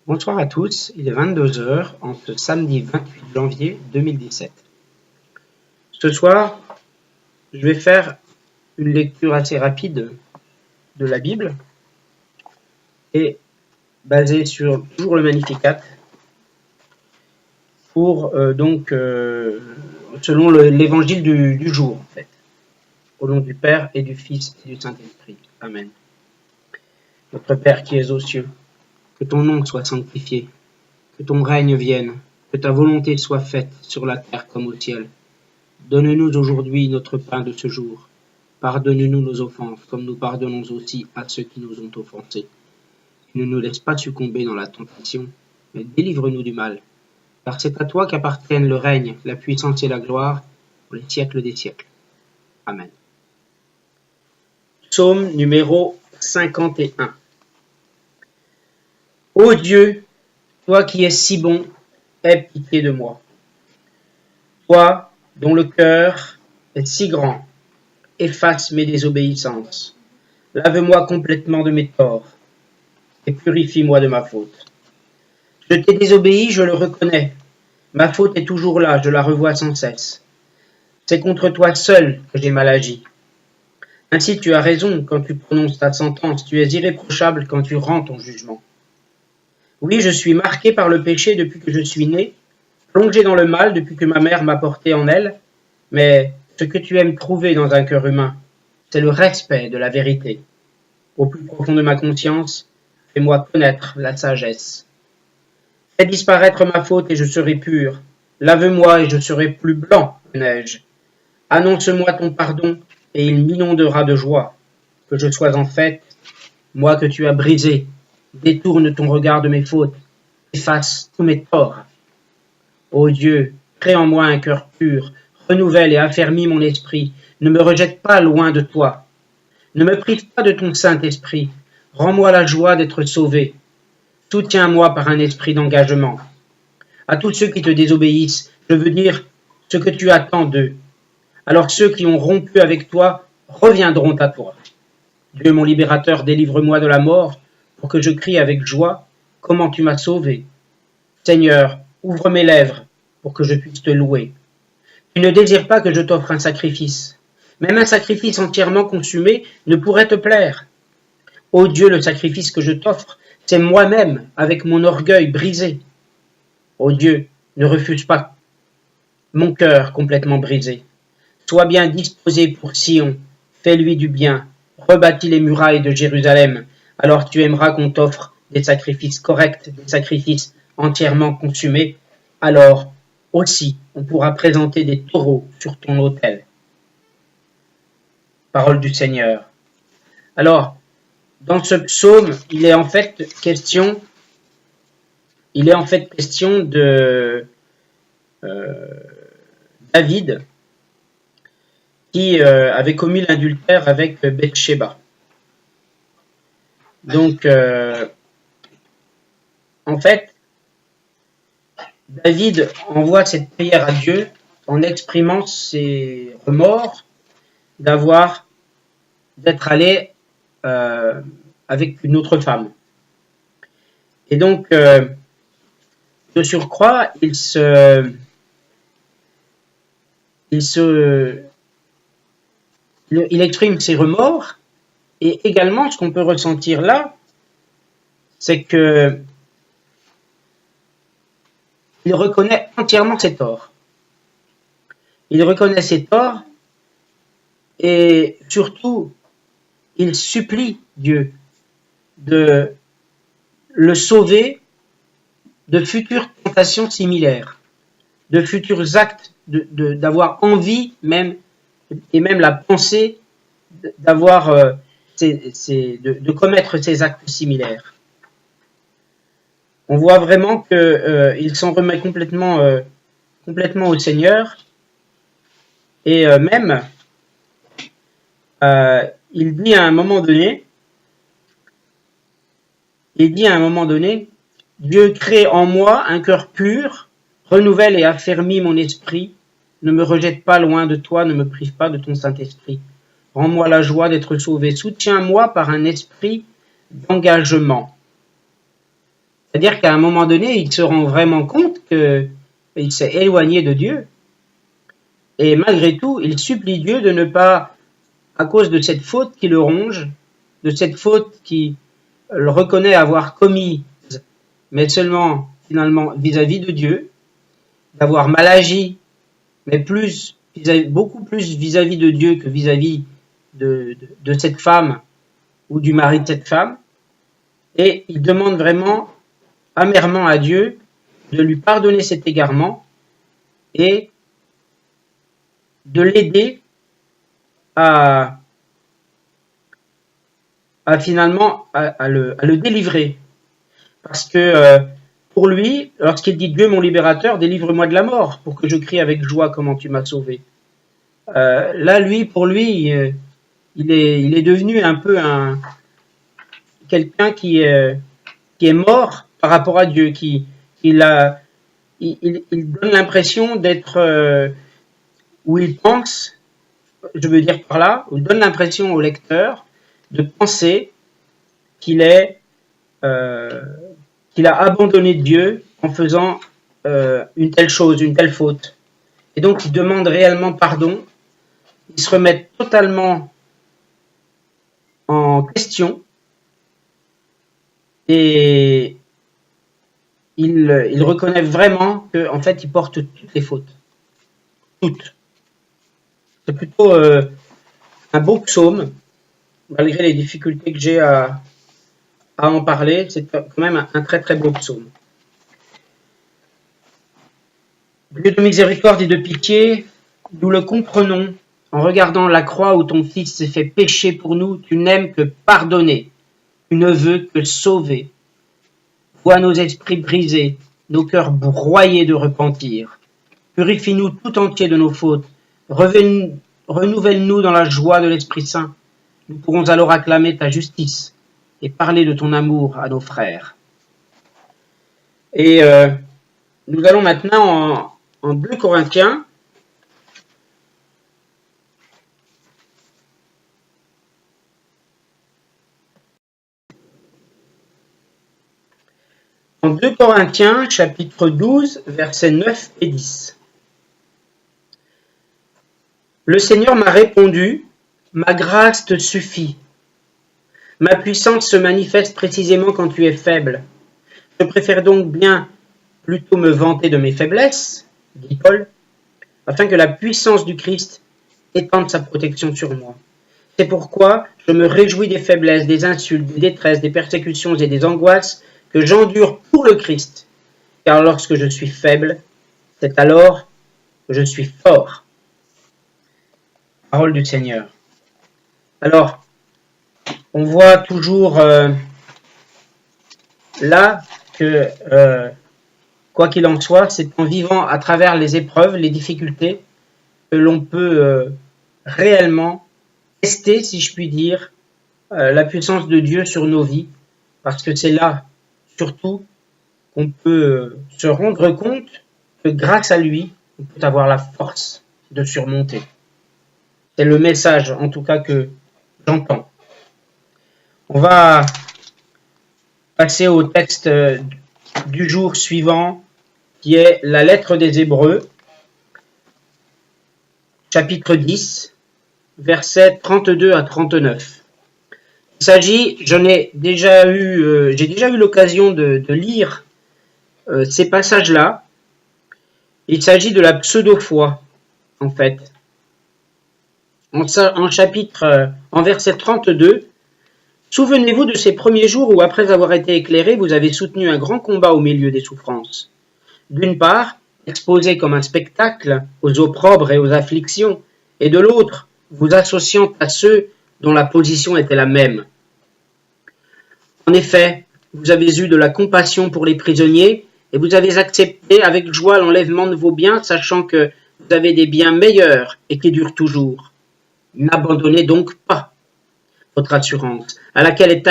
Bonsoir à tous, il est 22 heures en ce samedi 28 janvier 2017. Ce soir, je vais faire une lecture assez rapide de la Bible et basée sur toujours le Magnificat pour selon l'évangile du jour en fait. Au nom du Père et du Fils et du Saint-Esprit. Amen. Notre Père qui es aux cieux, que ton nom soit sanctifié, que ton règne vienne, que ta volonté soit faite sur la terre comme au ciel. Donne-nous aujourd'hui notre pain de ce jour. Pardonne-nous nos offenses, comme nous pardonnons aussi à ceux qui nous ont offensés. Ne nous laisse pas succomber dans la tentation, mais délivre-nous du mal. Car c'est à toi qu'appartiennent le règne, la puissance et la gloire, pour les siècles des siècles. Amen. Psaume numéro 51. Ô Dieu, toi qui es si bon, aie pitié de moi. Toi, dont le cœur est si grand, efface mes désobéissances. Lave-moi complètement de mes torts et purifie-moi de ma faute. Je t'ai désobéi, je le reconnais. Ma faute est toujours là, je la revois sans cesse. C'est contre toi seul que j'ai mal agi. Ainsi tu as raison quand tu prononces ta sentence, tu es irréprochable quand tu rends ton jugement. Oui, je suis marqué par le péché depuis que je suis né, plongé dans le mal depuis que ma mère m'a porté en elle, mais ce que tu aimes trouver dans un cœur humain, c'est le respect de la vérité. Au plus profond de ma conscience, fais-moi connaître la sagesse. Fais disparaître ma faute et je serai pur. Lave-moi et je serai plus blanc que neige. Annonce-moi ton pardon et il m'inondera de joie. Que je sois en fête, moi que tu as brisé. Détourne ton regard de mes fautes. Efface tous mes torts. Ô Dieu, crée en moi un cœur pur. Renouvelle et affermis mon esprit. Ne me rejette pas loin de toi. Ne me prive pas de ton Saint-Esprit. Rends-moi la joie d'être sauvé. Soutiens-moi par un esprit d'engagement. À tous ceux qui te désobéissent, je veux dire ce que tu attends d'eux. Alors ceux qui ont rompu avec toi reviendront à toi. Dieu mon libérateur, délivre-moi de la mort, pour que je crie avec joie comment tu m'as sauvé. Seigneur, ouvre mes lèvres pour que je puisse te louer. Tu ne désires pas que je t'offre un sacrifice. Même un sacrifice entièrement consumé ne pourrait te plaire. Ô Dieu, le sacrifice que je t'offre, c'est moi-même avec mon orgueil brisé. Ô Dieu, ne refuse pas mon cœur complètement brisé. Sois bien disposé pour Sion, fais-lui du bien, rebâtis les murailles de Jérusalem, alors tu aimeras qu'on t'offre des sacrifices corrects, des sacrifices entièrement consumés, alors aussi on pourra présenter des taureaux sur ton autel. Parole du Seigneur. Alors, dans ce psaume, il est en fait question de David qui avait commis l'adultère avec Bathsheba. Donc, en fait, David envoie cette prière à Dieu en exprimant ses remords d'être allé avec une autre femme. Et donc, de surcroît, il exprime ses remords, et également ce qu'on peut ressentir là, c'est que il reconnaît entièrement ses torts. Il reconnaît ses torts et surtout, il supplie Dieu de le sauver de futures tentations similaires, de futurs actes, d'avoir envie même, et même la pensée d'avoir de commettre ces actes similaires. On voit vraiment qu'il s'en remet complètement au Seigneur, et même il dit à un moment donné, Dieu crée en moi un cœur pur, renouvelle et affermis mon esprit, ne me rejette pas loin de toi, ne me prive pas de ton Saint-Esprit. Rends-moi la joie d'être sauvé, soutiens-moi par un esprit d'engagement. C'est-à-dire qu'à un moment donné, il se rend vraiment compte qu'il s'est éloigné de Dieu. Et malgré tout, il supplie Dieu de ne pas, à cause de cette faute qui le ronge, de cette faute qu'il reconnaît avoir commise, mais seulement finalement vis-à-vis de Dieu, d'avoir mal agi, mais beaucoup plus vis-à-vis de Dieu que vis-à-vis de cette femme ou du mari de cette femme. Et il demande vraiment amèrement à Dieu de lui pardonner cet égarement et de l'aider à finalement à le délivrer. Parce que pour lui, lorsqu'il dit Dieu mon libérateur, délivre-moi de la mort pour que je crie avec joie comment tu m'as sauvé. Là, pour lui, il est devenu un peu quelqu'un qui est mort par rapport à Dieu, il donne l'impression d'être où il pense, je veux dire par là, il donne l'impression au lecteur de penser qu'il a abandonné Dieu en faisant une telle chose, une telle faute. Et donc il demande réellement pardon, il se remet totalement en question et il reconnaît vraiment qu'en fait il porte toutes les fautes. Toutes. C'est plutôt un beau psaume, malgré les difficultés que j'ai à en parler, c'est quand même un très très beau psaume. Dieu de miséricorde et de pitié, nous le comprenons en regardant la croix où ton Fils s'est fait pécher pour nous. Tu n'aimes que pardonner, tu ne veux que sauver. Vois nos esprits brisés, nos cœurs broyés de repentir. Purifie-nous tout entier de nos fautes. Renouvelle-nous dans la joie de l'Esprit Saint. Nous pourrons alors acclamer ta justice et parler de ton amour à nos frères. Et nous allons maintenant en 2 Corinthiens. En 2 Corinthiens, chapitre 12, versets 9 et 10. Le Seigneur m'a répondu, ma grâce te suffit. Ma puissance se manifeste précisément quand tu es faible. Je préfère donc bien plutôt me vanter de mes faiblesses, dit Paul, afin que la puissance du Christ étende sa protection sur moi. C'est pourquoi je me réjouis des faiblesses, des insultes, des détresses, des persécutions et des angoisses que j'endure pour le Christ. Car lorsque je suis faible, c'est alors que je suis fort. Parole du Seigneur. Alors, on voit toujours là que, quoi qu'il en soit, c'est en vivant à travers les épreuves, les difficultés, que l'on peut réellement tester, si je puis dire, la puissance de Dieu sur nos vies, parce que c'est là, surtout, qu'on peut se rendre compte que grâce à lui, on peut avoir la force de surmonter. C'est le message, en tout cas, que j'entends. On va passer au texte du jour suivant, qui est la lettre des Hébreux, chapitre 10, versets 32 à 39. Il s'agit, j'ai déjà eu l'occasion de lire ces passages-là. Il s'agit de la pseudo-foi, en fait. En verset 32, souvenez-vous de ces premiers jours où, après avoir été éclairés, vous avez soutenu un grand combat au milieu des souffrances. D'une part, exposé comme un spectacle aux opprobres et aux afflictions, et de l'autre, vous associant à ceux dont la position était la même. En effet, vous avez eu de la compassion pour les prisonniers, et vous avez accepté avec joie l'enlèvement de vos biens, sachant que vous avez des biens meilleurs et qui durent toujours. N'abandonnez donc pas votre assurance, à laquelle est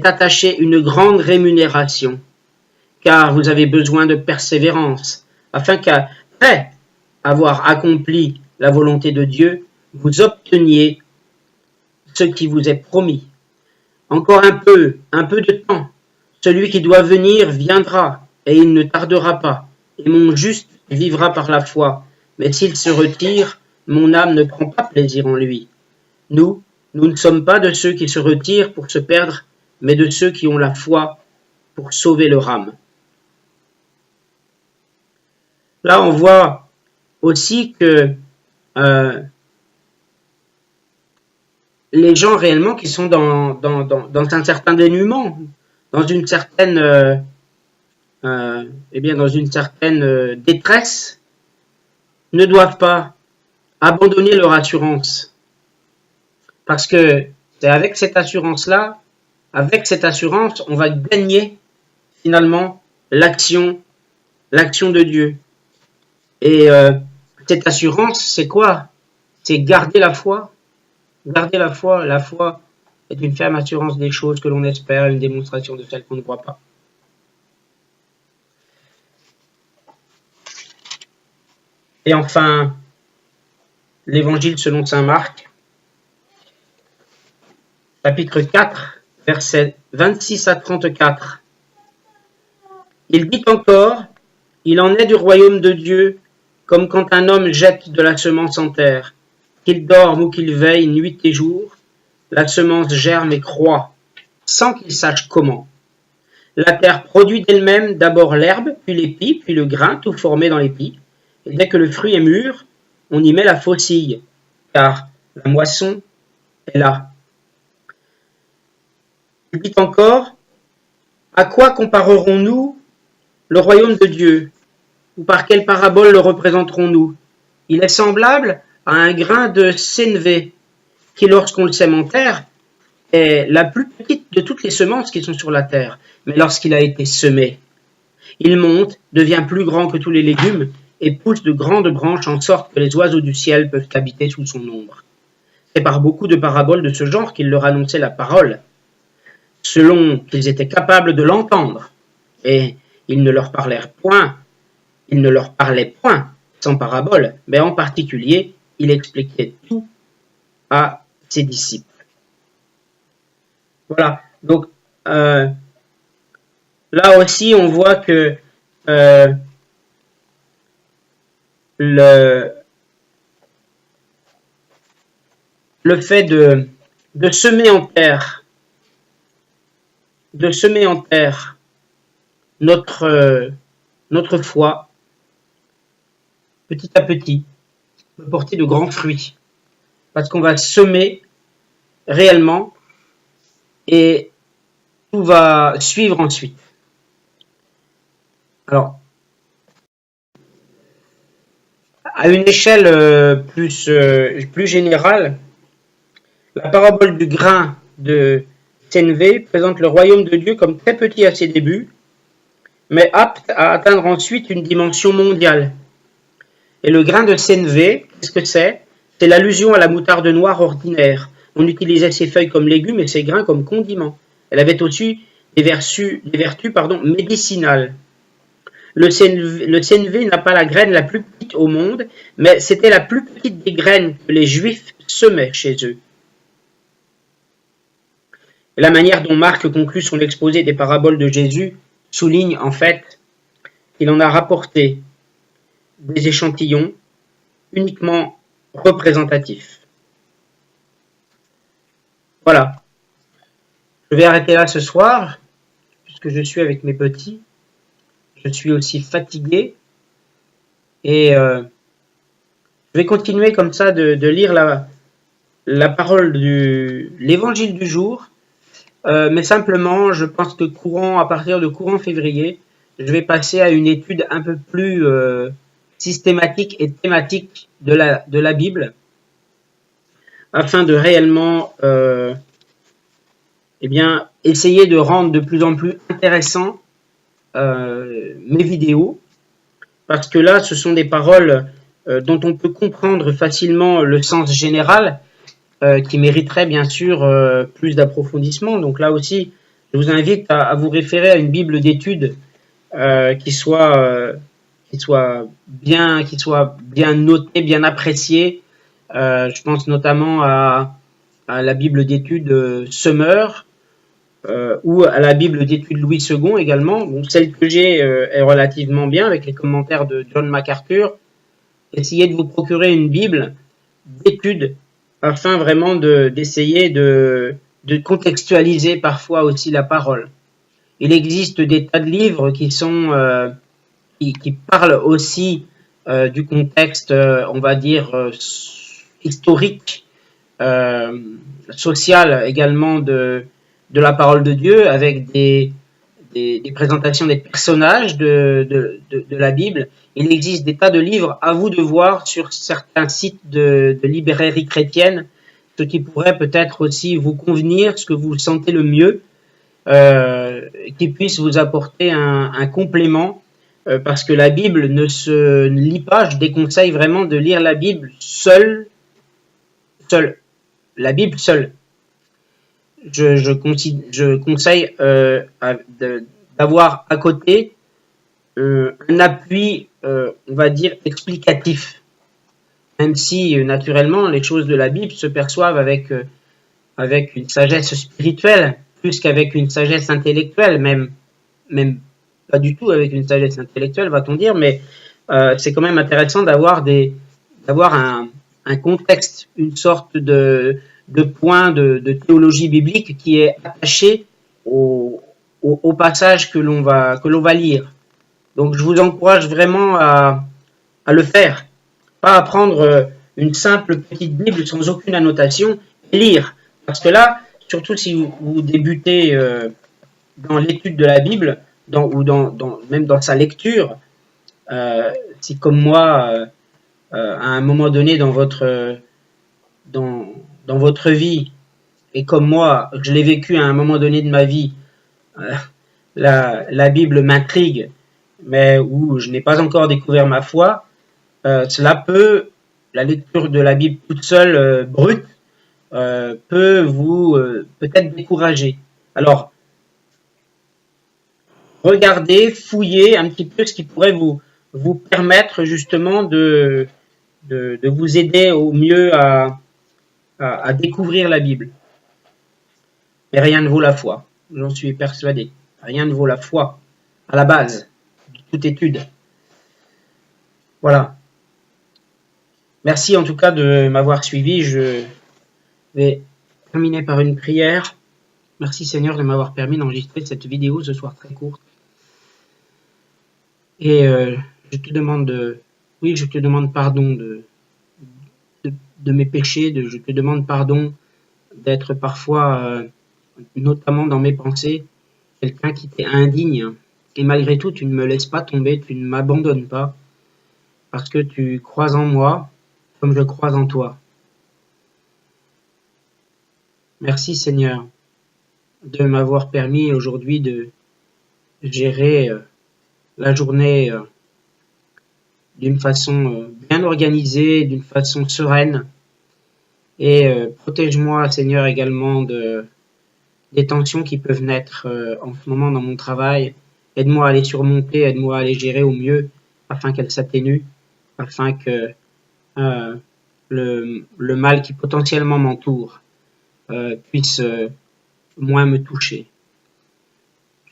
attachée une grande rémunération, car vous avez besoin de persévérance, afin qu'après avoir accompli la volonté de Dieu, vous obteniez ce qui vous est promis. Encore un peu de temps, Celui qui doit venir viendra, et il ne tardera pas, et mon juste vivra par la foi. Mais s'il se retire, mon âme ne prend pas plaisir en lui. Nous ne sommes pas de ceux qui se retirent pour se perdre, mais de ceux qui ont la foi pour sauver leur âme. Là, on voit aussi que les gens réellement qui sont dans un certain dénuement, dans une certaine détresse, ne doivent pas abandonner leur assurance. Parce que c'est avec cette assurance-là, on va gagner finalement l'action de Dieu. Et cette assurance, c'est quoi? C'est garder la foi. Garder la foi. La foi est une ferme assurance des choses que l'on espère, une démonstration de celles qu'on ne voit pas. Et enfin, l'Évangile selon saint Marc, chapitre 4, versets 26 à 34. Il dit encore, « Il en est du royaume de Dieu, comme quand un homme jette de la semence en terre. Qu'il dorme ou qu'il veille nuit et jour, la semence germe et croît, sans qu'il sache comment. La terre produit d'elle-même d'abord l'herbe, puis l'épi, puis le grain, tout formé dans l'épi. Et dès que le fruit est mûr, on y met la faucille, car la moisson est là. » Il dit encore, « À quoi comparerons-nous le royaume de Dieu, ou par quelle parabole le représenterons-nous? Il est semblable à un grain de sénévé, qui lorsqu'on le sème en terre, est la plus petite de toutes les semences qui sont sur la terre. Mais lorsqu'il a été semé, il monte, devient plus grand que tous les légumes, et pousse de grandes branches en sorte que les oiseaux du ciel peuvent habiter sous son ombre. C'est par beaucoup de paraboles de ce genre qu'il leur annonçait la parole, selon qu'ils étaient capables de l'entendre, et il ne leur parlait point sans parabole, mais en particulier, il expliquait tout à ses disciples. Voilà, donc là aussi on voit que le fait de semer en terre, notre foi, petit à petit, peut porter de grands fruits. Parce qu'on va semer réellement et tout va suivre ensuite. Alors, à une échelle plus générale, la parabole du grain de sénévé présente le royaume de Dieu comme très petit à ses débuts, mais apte à atteindre ensuite une dimension mondiale. Et le grain de sénévé, qu'est-ce que c'est? C'est l'allusion à la moutarde noire ordinaire. On utilisait ses feuilles comme légumes et ses grains comme condiments. Elle avait aussi des vertus médicinales. Le sénévé n'a pas la graine la plus petite au monde, mais c'était la plus petite des graines que les Juifs semaient chez eux. Et la manière dont Marc conclut son exposé des paraboles de Jésus souligne en fait qu'il en a rapporté des échantillons uniquement représentatifs. Voilà. Je vais arrêter là ce soir, puisque je suis avec mes petits. Je suis aussi fatigué. Et je vais continuer comme ça de lire la parole l'évangile du jour. Mais simplement, je pense que à partir de courant février, je vais passer à une étude un peu plus systématique et thématique de la Bible, afin de réellement essayer de rendre de plus en plus intéressant mes vidéos, parce que là, ce sont des paroles dont on peut comprendre facilement le sens général, qui mériterait bien sûr plus d'approfondissement. Donc là aussi, je vous invite à vous référer à une Bible d'études qui soit bien notée, bien appréciée. Je pense notamment à la Bible d'études Summer, ou à la Bible d'études Louis II également. Bon, celle que j'ai est relativement bien avec les commentaires de John MacArthur. Essayez de vous procurer une Bible d'études afin vraiment d'essayer de contextualiser parfois aussi la parole. Il existe des tas de livres qui sont qui parlent aussi du contexte, on va dire historique, social également de la parole de Dieu, avec des présentations des personnages de la Bible. Il existe des tas de livres, à vous de voir sur certains sites de librairies chrétiennes, ce qui pourrait peut-être aussi vous convenir, ce que vous sentez le mieux, qui puisse vous apporter un complément, parce que la Bible ne se lit pas. Je déconseille vraiment de lire la Bible seule, la Bible seule. Je conseille d'avoir à côté un appui, on va dire, explicatif. Même si, naturellement, les choses de la Bible se perçoivent avec une sagesse spirituelle, plus qu'avec une sagesse intellectuelle, même pas du tout avec une sagesse intellectuelle, va-t-on dire, mais c'est quand même intéressant d'avoir un contexte, une sorte de point de théologie biblique qui est attaché au passage que l'on va lire. Donc je vous encourage vraiment à le faire, pas à prendre une simple petite Bible sans aucune annotation et lire. Parce que là, surtout si vous débutez dans l'étude de la Bible, même dans sa lecture, si comme moi, à un moment donné dans votre vie, et comme moi, je l'ai vécu à un moment donné de ma vie, la Bible m'intrigue, mais où je n'ai pas encore découvert ma foi, la lecture de la Bible toute seule, brute, peut vous peut-être décourager. Alors, regardez, fouillez un petit peu ce qui pourrait vous permettre justement de vous aider au mieux à découvrir la Bible. Mais rien ne vaut la foi, j'en suis persuadé. Rien ne vaut la foi, à la base de toute étude. Voilà. Merci en tout cas de m'avoir suivi. Je vais terminer par une prière. Merci Seigneur de m'avoir permis d'enregistrer cette vidéo ce soir très courte. Et je te demande pardon de mes péchés, je te demande pardon d'être parfois, notamment dans mes pensées, quelqu'un qui t'est indigne. Et malgré tout, tu ne me laisses pas tomber, tu ne m'abandonnes pas, parce que tu crois en moi comme je crois en toi. Merci Seigneur de m'avoir permis aujourd'hui de gérer la journée d'une façon bien organisée, d'une façon sereine. Et protège-moi, Seigneur, également des tensions qui peuvent naître en ce moment dans mon travail. Aide-moi à les surmonter, aide-moi à les gérer au mieux, afin qu'elles s'atténuent, afin que le mal qui potentiellement m'entoure puisse moins me toucher.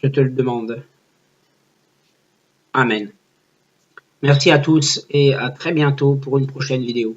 Je te le demande. Amen. Merci à tous et à très bientôt pour une prochaine vidéo.